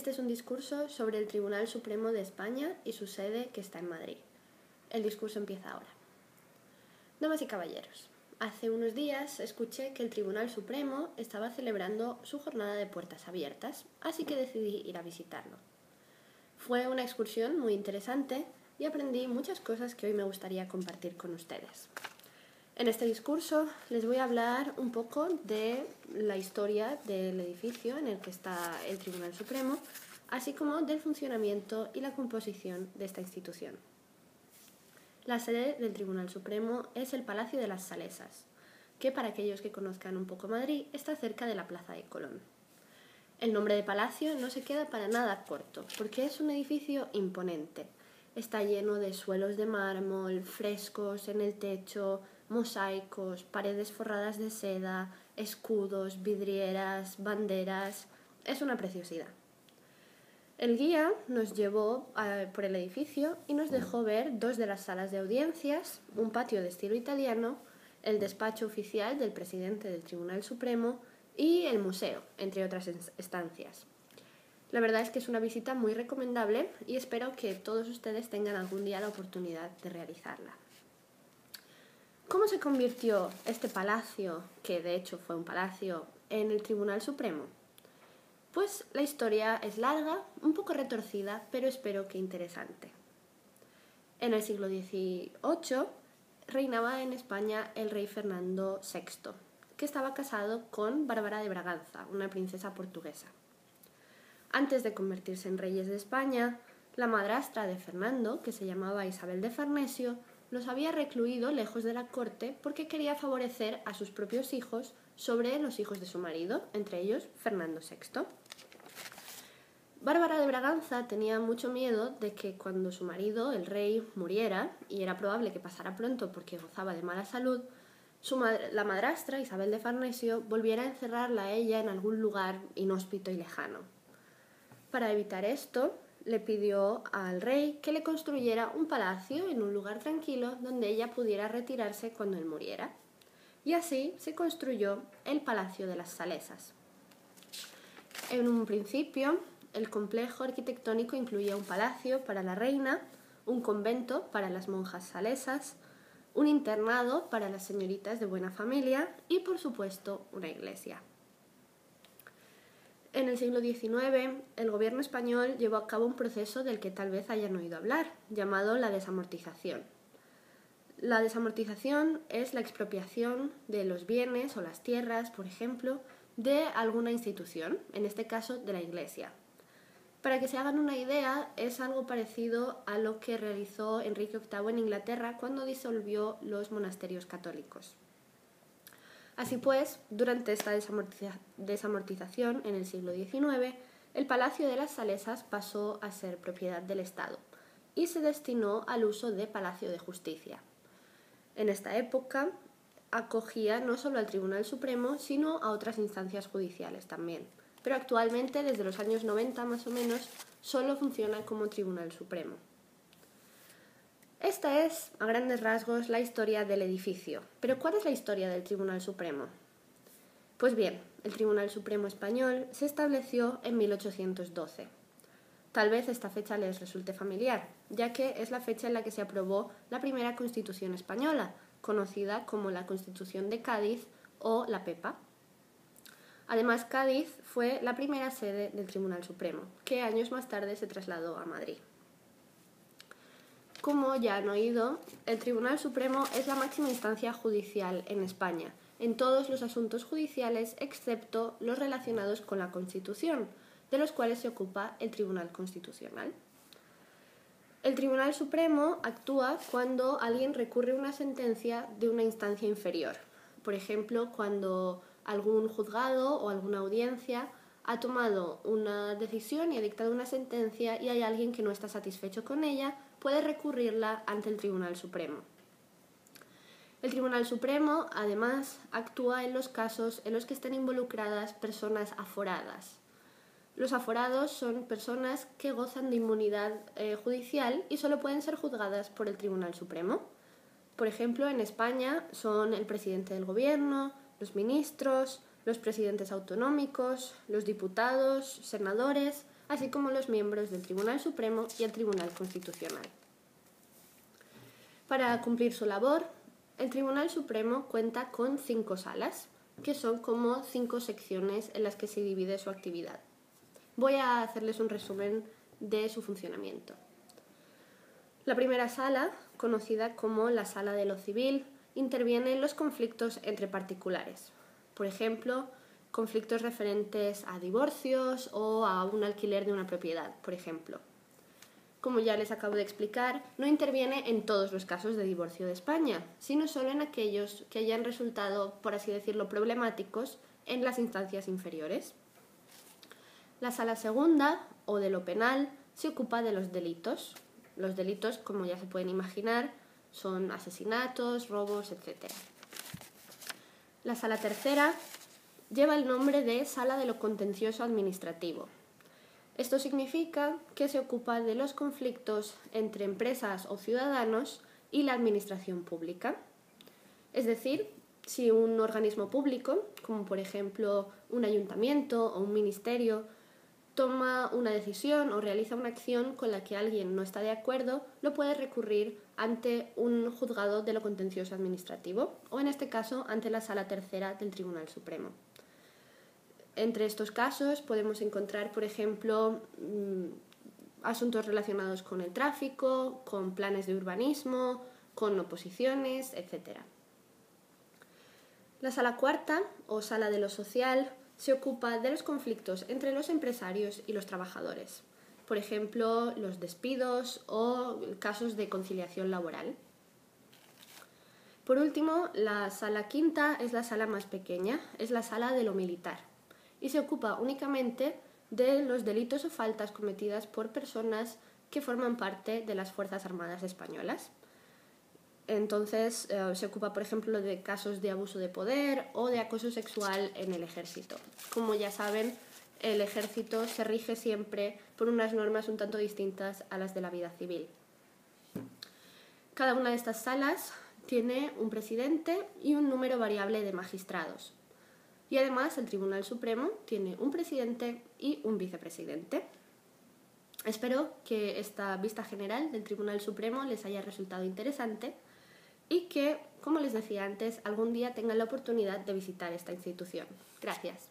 Este es un discurso sobre el Tribunal Supremo de España y su sede, que está en Madrid. El discurso empieza ahora. Damas y caballeros, hace unos días escuché que el Tribunal Supremo estaba celebrando su jornada de puertas abiertas, así que decidí ir a visitarlo. Fue una excursión muy interesante y aprendí muchas cosas que hoy me gustaría compartir con ustedes. En este discurso les voy a hablar un poco de la historia del edificio en el que está el Tribunal Supremo, así como del funcionamiento y la composición de esta institución. La sede del Tribunal Supremo es el Palacio de las Salesas, que para aquellos que conozcan un poco Madrid está cerca de la Plaza de Colón. El nombre de palacio no se queda para nada corto, porque es un edificio imponente. Está lleno de suelos de mármol, frescos en el techo, mosaicos, paredes forradas de seda, escudos, vidrieras, banderas. Es una preciosidad. El guía nos llevó por el edificio y nos dejó ver dos de las salas de audiencias, un patio de estilo italiano, el despacho oficial del presidente del Tribunal Supremo y el museo, entre otras estancias. La verdad es que es una visita muy recomendable y espero que todos ustedes tengan algún día la oportunidad de realizarla. ¿Cómo se convirtió este palacio, que de hecho fue un palacio, en el Tribunal Supremo? Pues la historia es larga, un poco retorcida, pero espero que interesante. En el siglo XVIII reinaba en España el rey Fernando VI, que estaba casado con Bárbara de Braganza, una princesa portuguesa. Antes de convertirse en reyes de España, la madrastra de Fernando, que se llamaba Isabel de Farnesio, los había recluido lejos de la corte porque quería favorecer a sus propios hijos sobre los hijos de su marido, entre ellos Fernando VI. Bárbara de Braganza tenía mucho miedo de que cuando su marido, el rey, muriera, y era probable que pasara pronto porque gozaba de mala salud, la madrastra, Isabel de Farnesio, volviera a encerrarla a ella en algún lugar inhóspito y lejano. Para evitar esto, le pidió al rey que le construyera un palacio en un lugar tranquilo donde ella pudiera retirarse cuando él muriera. Y así se construyó el Palacio de las Salesas. En un principio, el complejo arquitectónico incluía un palacio para la reina, un convento para las monjas salesas, un internado para las señoritas de buena familia y, por supuesto, una iglesia. En el siglo XIX, el gobierno español llevó a cabo un proceso del que tal vez hayan oído hablar, llamado la desamortización. La desamortización es la expropiación de los bienes o las tierras, por ejemplo, de alguna institución, en este caso de la Iglesia. Para que se hagan una idea, es algo parecido a lo que realizó Enrique VIII en Inglaterra cuando disolvió los monasterios católicos. Así pues, durante esta desamortización en el siglo XIX, el Palacio de las Salesas pasó a ser propiedad del Estado y se destinó al uso de Palacio de Justicia. En esta época acogía no solo al Tribunal Supremo, sino a otras instancias judiciales también. Pero actualmente, desde los años 90 más o menos, solo funciona como Tribunal Supremo. Esta es, a grandes rasgos, la historia del edificio. Pero ¿cuál es la historia del Tribunal Supremo? Pues bien, el Tribunal Supremo español se estableció en 1812. Tal vez esta fecha les resulte familiar, ya que es la fecha en la que se aprobó la primera Constitución española, conocida como la Constitución de Cádiz o la Pepa. Además, Cádiz fue la primera sede del Tribunal Supremo, que años más tarde se trasladó a Madrid. Como ya han oído, el Tribunal Supremo es la máxima instancia judicial en España, en todos los asuntos judiciales excepto los relacionados con la Constitución, de los cuales se ocupa el Tribunal Constitucional. El Tribunal Supremo actúa cuando alguien recurre una sentencia de una instancia inferior. Por ejemplo, cuando algún juzgado o alguna audiencia ha tomado una decisión y ha dictado una sentencia y hay alguien que no está satisfecho con ella, puede recurrirla ante el Tribunal Supremo. El Tribunal Supremo, además, actúa en los casos en los que estén involucradas personas aforadas. Los aforados son personas que gozan de inmunidad judicial y solo pueden ser juzgadas por el Tribunal Supremo. Por ejemplo, en España son el presidente del gobierno, los ministros, los presidentes autonómicos, los diputados, senadores, así como los miembros del Tribunal Supremo y el Tribunal Constitucional. Para cumplir su labor, el Tribunal Supremo cuenta con 5 salas, que son como 5 secciones en las que se divide su actividad. Voy a hacerles un resumen de su funcionamiento. La primera sala, conocida como la Sala de lo Civil, interviene en los conflictos entre particulares. Por ejemplo, conflictos referentes a divorcios o a un alquiler de una propiedad, por ejemplo. Como ya les acabo de explicar, no interviene en todos los casos de divorcio de España, sino solo en aquellos que hayan resultado, por así decirlo, problemáticos en las instancias inferiores. La Sala Segunda, o de lo penal, se ocupa de los delitos. Los delitos, como ya se pueden imaginar, son asesinatos, robos, etc. La Sala Tercera lleva el nombre de Sala de lo Contencioso Administrativo. Esto significa que se ocupa de los conflictos entre empresas o ciudadanos y la administración pública. Es decir, si un organismo público, como por ejemplo un ayuntamiento o un ministerio, toma una decisión o realiza una acción con la que alguien no está de acuerdo, lo puede recurrir ante un juzgado de lo contencioso administrativo o, en este caso, ante la Sala Tercera del Tribunal Supremo. Entre estos casos podemos encontrar, por ejemplo, asuntos relacionados con el tráfico, con planes de urbanismo, con oposiciones, etc. La Sala Cuarta, o Sala de lo Social, se ocupa de los conflictos entre los empresarios y los trabajadores, por ejemplo, los despidos o casos de conciliación laboral. Por último, la Sala Quinta es la sala más pequeña, es la Sala de lo Militar, y se ocupa únicamente de los delitos o faltas cometidas por personas que forman parte de las Fuerzas Armadas españolas. Entonces, se ocupa, por ejemplo, de casos de abuso de poder o de acoso sexual en el ejército. Como ya saben, el ejército se rige siempre por unas normas un tanto distintas a las de la vida civil. Cada una de estas salas tiene un presidente y un número variable de magistrados. Y además, el Tribunal Supremo tiene un presidente y un vicepresidente. Espero que esta vista general del Tribunal Supremo les haya resultado interesante y que, como les decía antes, algún día tengan la oportunidad de visitar esta institución. Gracias.